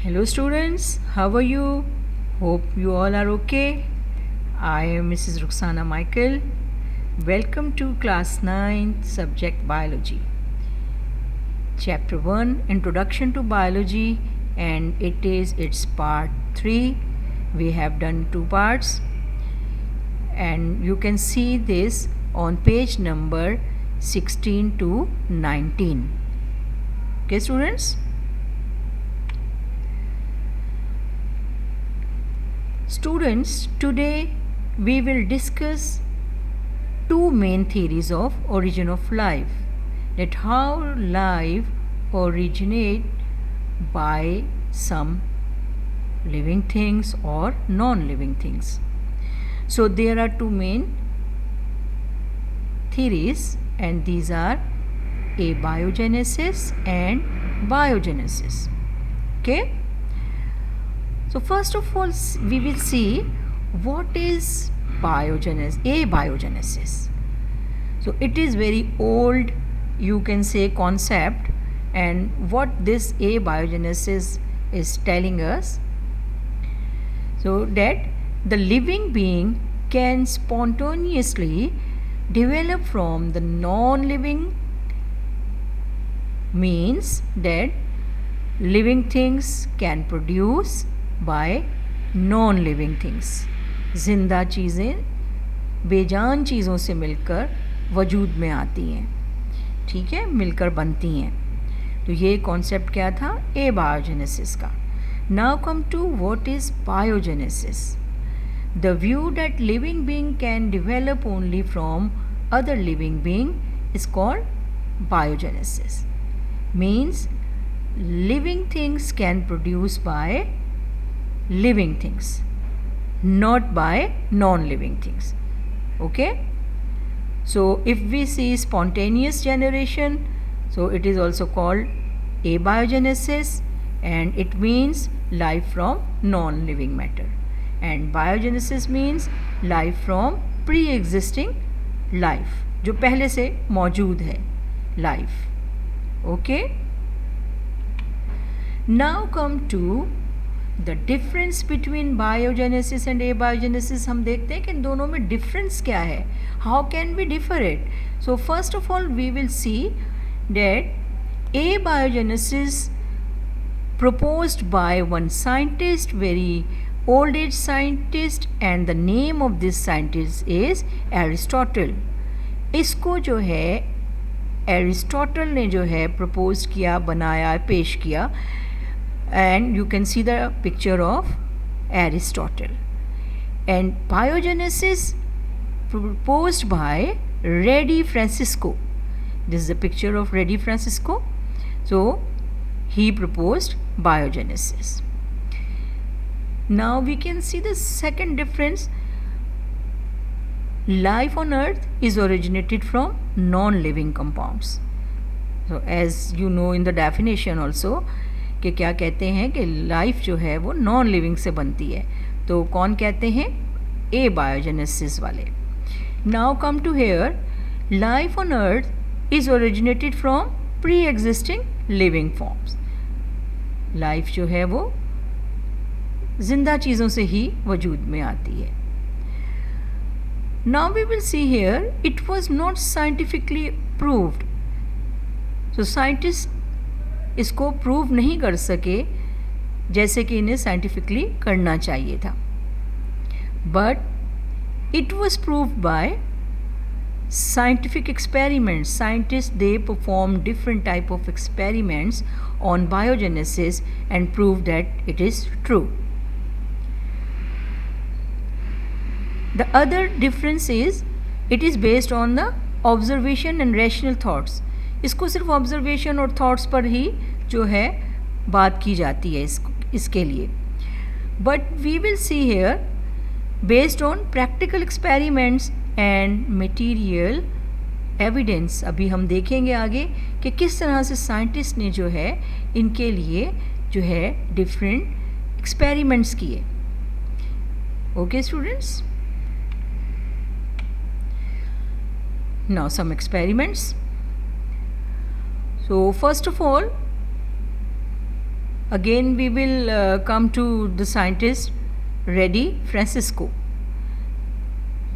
Hello students, how are you? Hope you all are okay. I am Mrs. Ruxana Michael. Welcome to class 9 subject biology. Chapter 1 Introduction to Biology, and it is its part 3. We have done 2 parts and you can see this on page number 16 to 19. Okay students? Students, today we will discuss two main theories of origin of life. That how life originate by some living things or non-living things. So there are two main theories, and these are abiogenesis and biogenesis. Okay? So first of all, we will see what is abiogenesis. So it is very old, you can say, concept, and what this abiogenesis is telling us, so that the living being can spontaneously develop from the non-living, means that living things can produce by non living things, ज़िंदा चीज़ें बेजान चीज़ों से मिलकर वजूद में आती हैं, ठीक है, मिलकर बनती हैं. तो ये कॉन्सेप्ट क्या था एबायोजेनेसिस का. Now come to what is biogenesis. The view that living being can develop only from other living being is called biogenesis. Means living things can produce by living things, not by non-living things. Okay, so if we see spontaneous generation, so it is also called abiogenesis, and it means life from non-living matter, and biogenesis means life from pre-existing life, जो पहले से मौजूद है life. Okay, now come to the difference between biogenesis and abiogenesis. हम देखते हैं कि इन दोनों में difference क्या है, how can we differ it. So first of all we will see that abiogenesis proposed by one scientist, very old age scientist, and the name of this scientist is Aristotle. इसको जो है Aristotle ने जो है propose किया, बनाया, पेश किया, and you can see the picture of Aristotle. And biogenesis proposed by Reddy Francisco. This is the picture of Reddy Francisco. So he proposed biogenesis. Now we can see the second difference. Life on earth is originated from non-living compounds. So as you know in the definition also, कि क्या कहते हैं कि life जो है वो non living से बनती है. तो कौन कहते हैं? ए बायोजेनेसिस वाले. Now come to here, life on earth is originated from pre existing living forms. Life जो है वो जिंदा चीज़ों से ही वजूद में आती है. Now we will see here, it was not scientifically proved. So scientist इसको प्रूव नहीं कर सके जैसे कि इन्हें साइंटिफिकली करना चाहिए था. But it was proved bye scientific experiments. Scientists, they perform different type of experiments on biogenesis and prove that it is true. The other difference is it is based on the observation and rational thoughts. इसको सिर्फ observation और thoughts पर ही जो है बात की जाती है इसके लिए. But we will see here based on practical experiments and material evidence. अभी हम देखेंगे आगे कि किस तरह से साइंटिस्ट ने जो है इनके लिए जो है डिफरेंट एक्सपेरिमेंट्स किए. Okay students, now some experiments. So first of all, Again we will come to the scientist Reddy Francisco.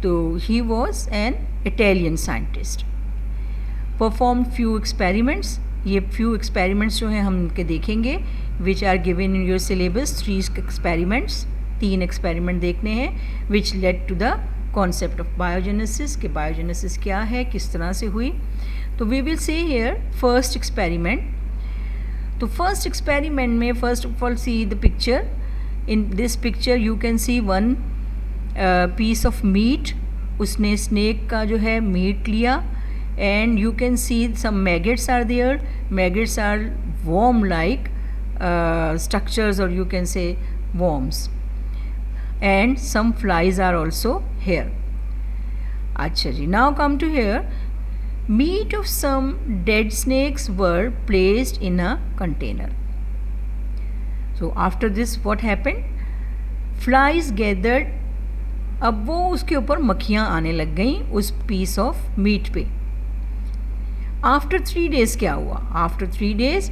So he was an Italian scientist. Performed few experiments. ये few experiments जो हैं हम उनके देखेंगे, which are given in your syllabus. 3 experiments, 3 experiment देखने हैं, which led to the concept of biogenesis. कि biogenesis क्या है, किस तरह से हुई. तो we will see here first experiment. तो first experiment में first of all see the picture. In this picture you can see one piece of meat. उसने snake का जो है meat लिया, and you can see some maggots are there. Maggots are worm like structures, or you can say worms, and some flies are also here. अच्छा जी, now come to here. Meat of some dead snakes were placed in a container. So after this what happened? Flies gathered. अब वो उसके ऊपर मक्खियाँ आने लग गईं उस piece of meat पे. After 3 days क्या हुआ? After 3 days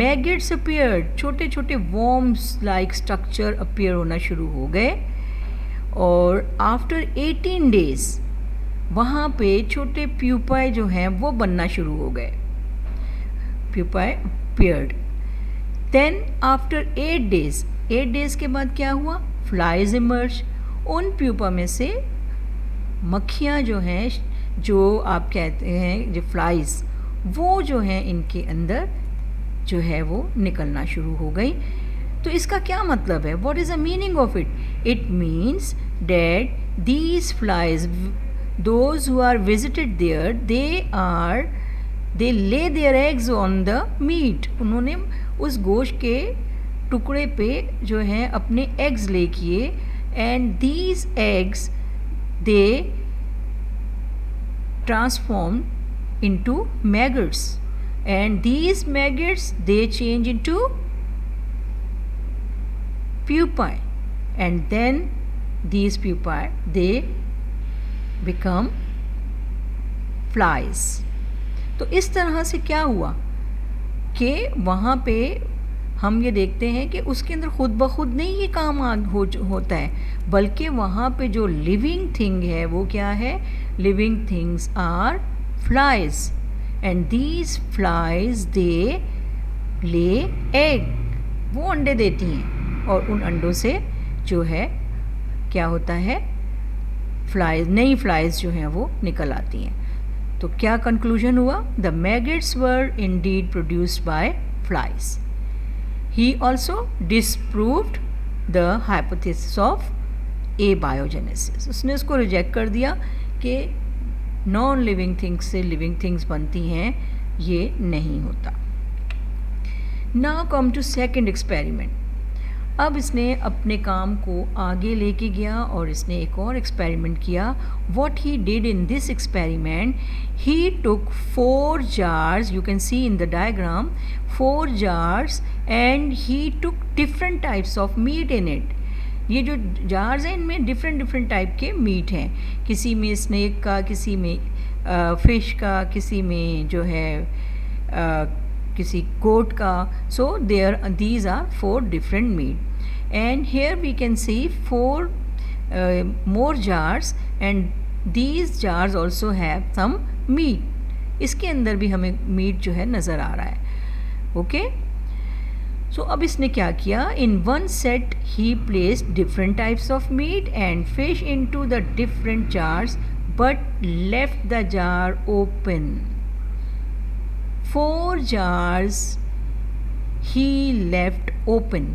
maggots appeared. छोटे छोटे worms like structure appear होना शुरू हो गए. और after 18 days वहाँ पे छोटे प्यूपाई जो हैं वो बनना शुरू हो गए. प्यूपाई appeared. Then after 8 days के बाद क्या हुआ? Flies emerged. उन प्यूपा में से मक्खियाँ जो हैं, जो आप कहते हैं जो फ्लाइज, वो जो हैं इनके अंदर जो है वो निकलना शुरू हो गई. तो इसका क्या मतलब है? What is the meaning of it? It means that these flies, those who are visited there, they lay their eggs on the meat. उन्होंने उस गोश्त के टुकड़े पे जो है अपने eggs ले किए, and these eggs they transform into maggots, and these maggots they change into pupae, and then these pupae they become flies. तो इस तरह से क्या हुआ कि वहाँ पे हम ये देखते हैं कि उसके अंदर खुद ब खुद नहीं ये काम होता है, बल्कि वहाँ पे जो लिविंग थिंग है वो क्या है? Living things are flies, and these flies they lay egg. वो अंडे देती हैं और उन अंडों से जो है क्या होता है? फ्लाइज, नई फ्लाइज जो हैं वो निकल आती हैं. तो क्या कंक्लूजन हुआ? The maggots were Indeed produced by flies. He also disproved the hypothesis of abiogenesis. उसने उसको रिजेक्ट कर दिया कि नॉन लिविंग थिंग्स से लिविंग थिंग्स बनती हैं, ये नहीं होता. Now come to second experiment. अब इसने अपने काम को आगे लेके गया और इसने एक और एक्सपेरिमेंट किया. What he did in this experiment, he took 4 jars, you can see in the diagram, 4 jars, and he took different types of meat in it. ये जो जार्स हैं इनमें डिफरेंट टाइप के मीट हैं. किसी में स्नेक का, किसी में फिश का, किसी में जो है किसी गोट का. सो these are 4 different meat, and here we can see 4 more jars, and these jars also have some meat. इसके अंदर भी हमें मीट जो है नज़र आ रहा है. ओके, सो अब इसने क्या किया? In one set he placed different types of meat and fish into the different jars, but left the jar open. 4 jars he left open.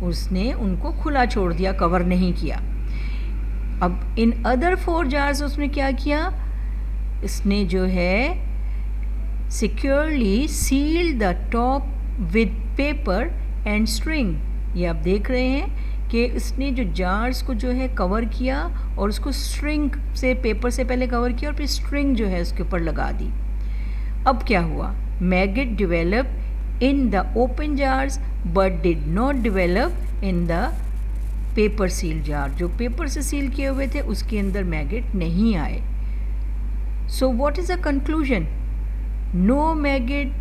उसने उनको खुला छोड़ दिया, कवर नहीं किया. अब इन अदर 4 jars उसने क्या किया? इसने जो है securely sealed the top with paper and string. ये आप देख रहे हैं कि इसने जो जार्स को जो है कवर किया और उसको स्ट्रिंग से, पेपर से पहले कवर किया और फिर स्ट्रिंग जो है उसके ऊपर लगा दी. अब क्या हुआ? Maggot develop in the open jars but did not develop in the paper seal jar. जो पेपर से सील किए हुए थे उसके अंदर मैगट नहीं आए. So what is the conclusion? No maggot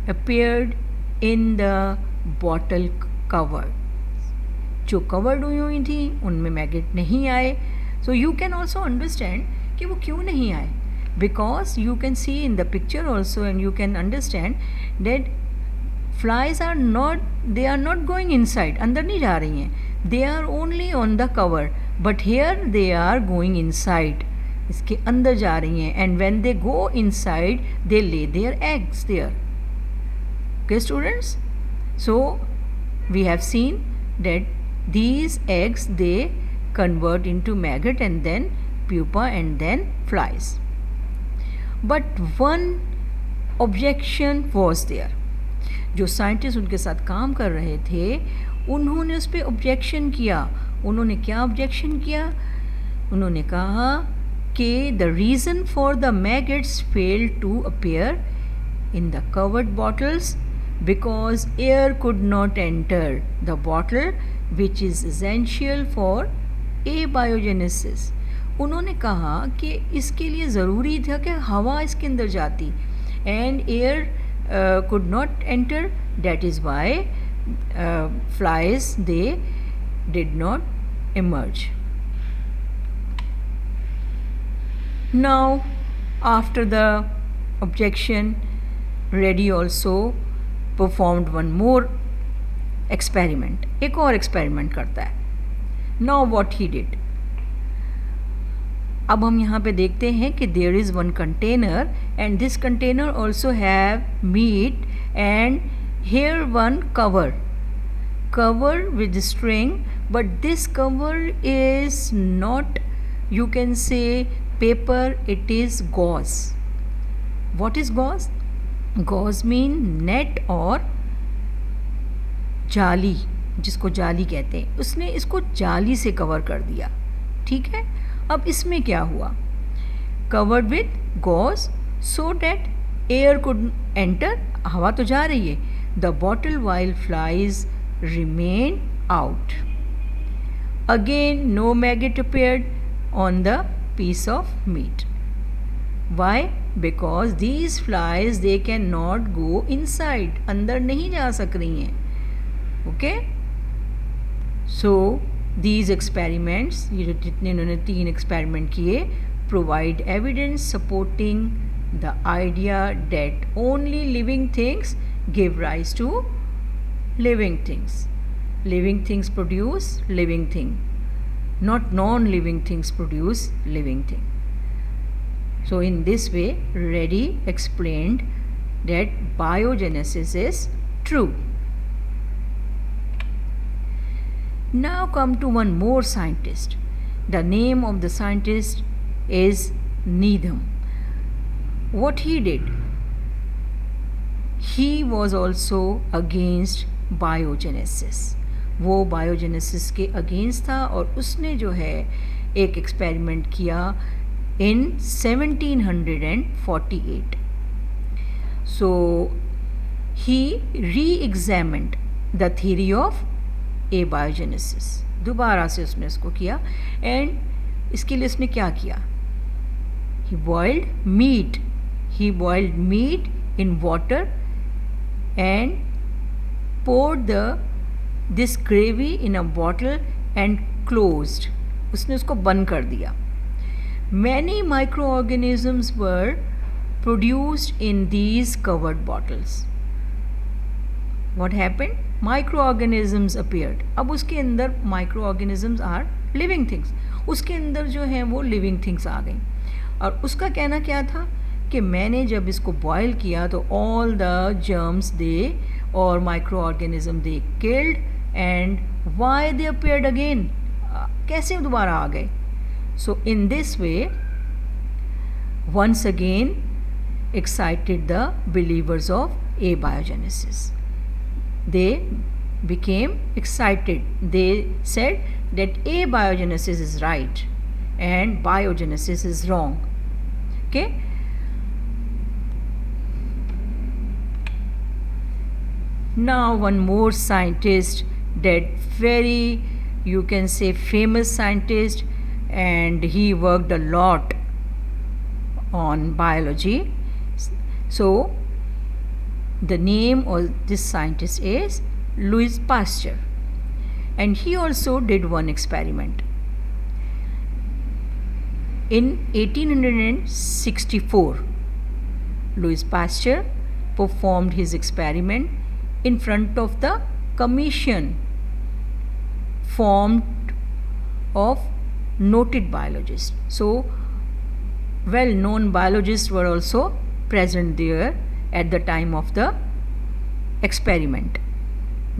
appeared in the bottle cover, जो कवर्ड हुई थी उनमें मैगेट नहीं आए. So you can also understand कि वो क्यों नहीं आए, because you can see in the picture also and you can understand that flies are not, they are not going inside, अंदर नहीं जा रही हैं, they are only on the cover, but here they are going inside, इसके अंदर जा रही हैं. And when they go inside they lay their eggs there. Okay students, so we have seen that these eggs they convert into maggot and then pupa and then flies. But one objection was there. जो scientist उनके साथ काम कर रहे थे उन्होंने उस पर ऑब्जेक्शन किया. उन्होंने क्या ऑब्जेक्शन किया? उन्होंने कहा कि the reason for the maggots fail to appear in the covered bottles because air could not enter the bottle which is essential for abiogenesis. उन्होंने कहा कि इसके लिए ज़रूरी था कि हवा इसके अंदर जाती and air could not enter, that is why flies they did not emerge. Now after the objection, Reddy also performed one more experiment. एक और एक्सपेरिमेंट करता है. Now what he did, अब हम यहाँ पे देखते हैं कि there is one container and this container also have meat and here one cover with string, but this cover is not, you can say, paper, it is gauze. What is gauze? Gauze mean net और जाली, जिसको जाली कहते हैं. उसने इसको जाली से कवर कर दिया. ठीक है, अब इसमें क्या हुआ? Covered with gauze so that air could enter, हवा तो जा रही है. The bottle while flies remain out. Again no maggot appeared on the piece of meat. Why? because these flies they cannot go inside, अंदर नहीं जा सक रही हैं. okay, so these experiments, ये जो जितने इन्होंने 3 एक्सपेरिमेंट किए, provide evidence supporting the idea that only living things give rise to living things. Living things produce living thing, not non-living things produce living thing. So in this way, Reddy explained that biogenesis is true. Now come to one more scientist. The name of the scientist is Needham. What he did? He was also against biogenesis. वो biogenesis के against था और उसने जो है एक experiment किया in 1748. So he re-examined the theory of abiogenesis. दोबारा से उसने इसको किया and इसके लिए उसने क्या किया? He boiled meat in water and poured this gravy in a bottle and closed. उसने उसको बंद कर दिया. Many microorganisms were produced in these covered bottles. What happened? Microorganisms appeared. अब उसके अंदर microorganisms are living things. उसके अंदर जो हैं वो living things आ गई. और उसका कहना क्या था कि मैंने जब इसको बॉयल किया तो all the germs they or microorganism they killed and why they appeared again? कैसे दोबारा आ गए? So in this way, once again excited the believers of abiogenesis. They became excited. They said that abiogenesis is right and biogenesis is wrong. Okay? Now one more scientist, that very, you can say, famous scientist, and he worked a lot on biology. So the name of this scientist is Louis Pasteur, and he also did one experiment. In 1864, Louis Pasteur performed his experiment in front of the commission formed of noted biologists. So, well-known biologists were also present there at the time of the experiment.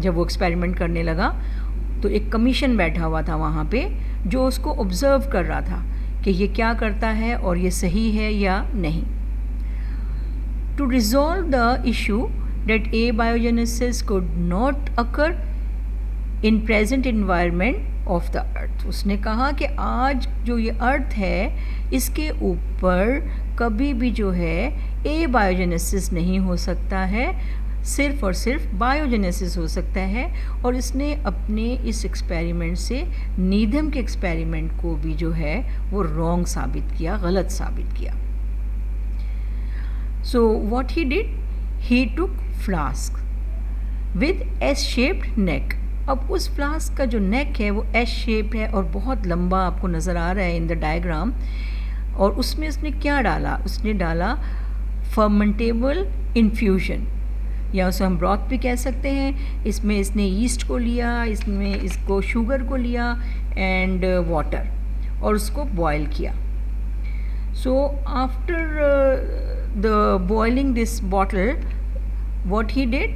जब वो experiment करने लगा तो एक commission बैठा हुआ था वहाँ पे जो उसको ऑब्ज़र्व कर रहा था कि ये क्या करता है और ये सही है या नहीं. To resolve the issue that abiogenesis could not occur in present environment of the earth. उसने कहा कि आज जो ये अर्थ है इसके ऊपर कभी भी जो है एबायोजेनेसिस नहीं हो सकता है, सिर्फ और सिर्फ बायोजेनेसिस हो सकता है. और इसने अपने इस एक्सपेरिमेंट से नीदम के एक्सपेरिमेंट को भी जो है वो रॉन्ग साबित किया, गलत साबित किया. So what he did, he took flask with S-shaped neck. अब उस फ्लास्क का जो नेक है वो एस शेप है और बहुत लंबा आपको नज़र आ रहा है इन द डायग्राम. और उसमें उसने क्या डाला, उसने डाला फर्मेंटेबल इन्फ्यूजन, या उसे हम ब्रॉथ भी कह सकते हैं. इसमें इसने ईस्ट को लिया, इसमें इसको शुगर को लिया एंड वाटर, और उसको बॉयल किया. So after the boiling this bottle, what he did,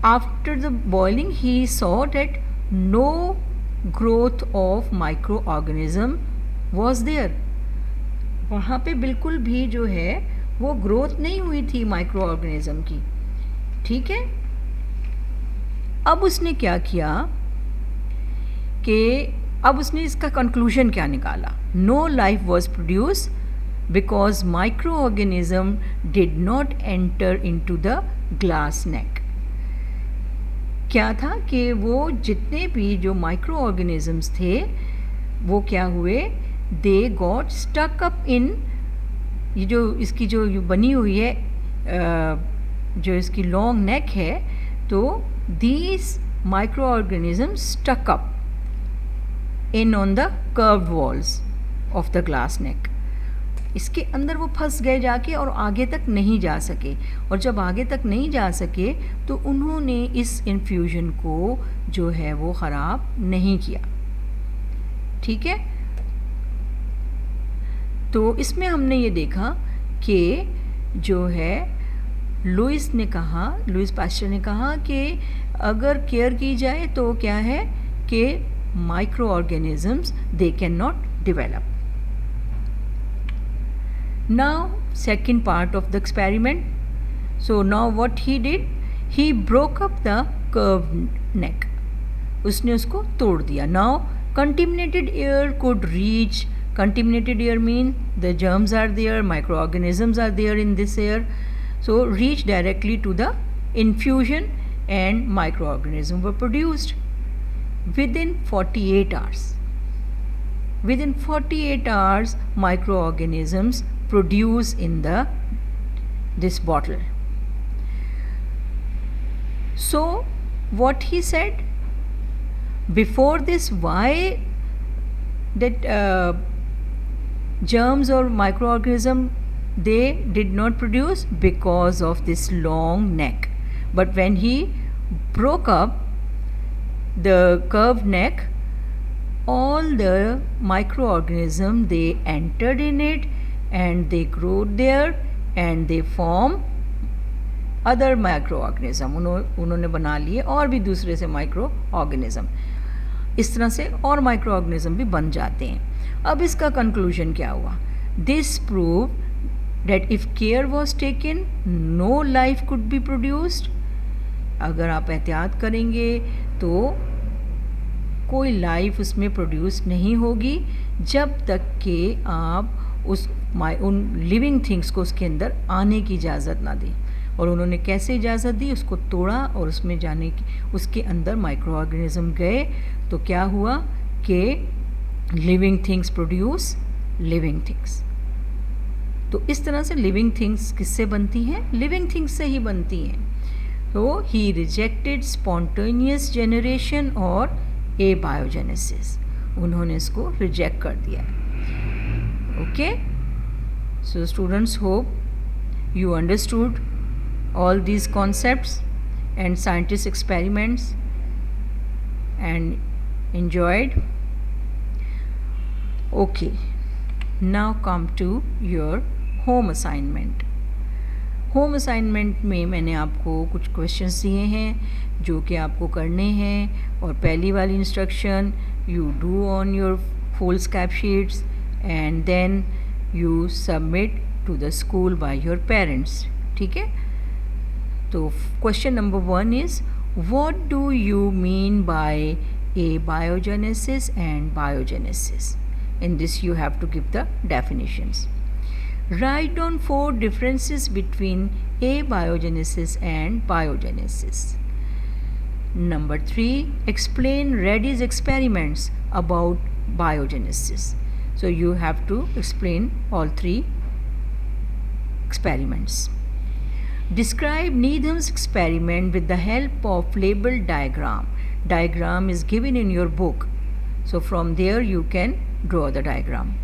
after the boiling he saw that no growth of microorganism was there. वहाँ पे बिल्कुल भी जो है वो ग्रोथ नहीं हुई थी माइक्रोऑर्गेनिज्म की. ठीक है. अब उसने क्या किया कि अब उसने इसका कंक्लूजन क्या निकाला, no life was produce because microorganism did not enter into the glass neck. क्या था कि वो जितने भी जो माइक्रो ऑर्गेनिजम्स थे वो क्या हुए, they got stuck up in, ये जो इसकी जो बनी हुई है जो इसकी लॉन्ग नेक है, तो these micro organism stuck up in on the curved walls of the glass neck. इसके अंदर वो फंस गए जाके और आगे तक नहीं जा सके. और जब आगे तक नहीं जा सके तो उन्होंने इस इन्फ्यूजन को जो है वो ख़राब नहीं किया. ठीक है. तो इसमें हमने ये देखा कि जो है लुइस पास्चर ने कहा कि अगर केयर की जाए तो क्या है कि micro organisms they can not develop. Now second part of the experiment. So now what he did, he broke up the curved neck. उसने उसको तोड़ दिया. Now contaminated air could reach, contaminated air mean the germs are there, microorganisms are there in this air, so reach directly to the infusion and microorganisms were produced within 48 hours. Within 48 hours microorganisms produce in this bottle. So what he said before this, why that germs or microorganism they did not produce, because of this long neck. But when he broke up the curved neck, all the microorganism they entered in it and they grow there and they form other microorganism. उन्होंने बना लिए और भी दूसरे से micro organism. इस तरह से और माइक्रो ऑर्गेनिज्म भी बन जाते हैं. अब इसका कंक्लूजन क्या हुआ, this prove that if care was taken no life could be produced. अगर आप एहतियात करेंगे तो कोई लाइफ उसमें प्रोड्यूस नहीं होगी जब तक कि आप उन लिविंग थिंग्स को उसके अंदर आने की इजाज़त ना दें. और उन्होंने कैसे इजाज़त दी, उसको तोड़ा और उसमें जाने की, उसके अंदर माइक्रो ऑर्गेनिज्म गए तो क्या हुआ कि living things produce living things. तो इस तरह से लिविंग थिंग्स किससे बनती हैं, लिविंग थिंग्स से ही बनती हैं. तो he rejected spontaneous generation और abiogenesis, उन्होंने इसको रिजेक्ट कर दिया. Okay, so students, hope you understood all these concepts and scientist experiments and enjoyed. Okay, now come to your home assignment. Home assignment में मैंने आपको कुछ क्वेश्चंस दिए हैं जो कि आपको करने हैं, और पहली वाली instruction, you do on your foolscap sheets and then you submit to the school by your parents. ठीक है, तो question number 1 is what do you mean by abiogenesis and biogenesis? In this you have to give the definitions. Write down 4 differences between abiogenesis and biogenesis. Number 3, explain Reddy's experiments about biogenesis. So you have to explain all 3 experiments. Describe Needham's experiment with the help of labeled diagram. Diagram is given in your book. So from there you can draw the diagram.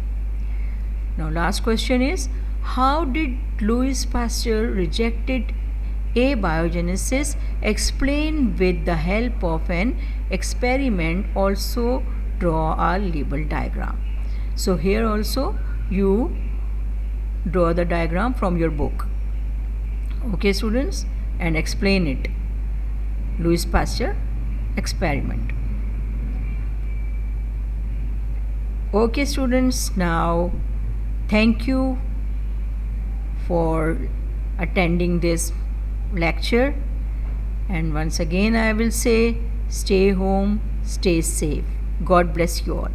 Now last question is, how did Louis Pasteur rejected abiogenesis? Explain with the help of an experiment. Also draw a label diagram. So here also you draw the diagram from your book. Okay students, and explain it. Louis Pasteur experiment. Okay students, now thank you for attending this lecture, and once again I will say, stay home, stay safe. God bless you all.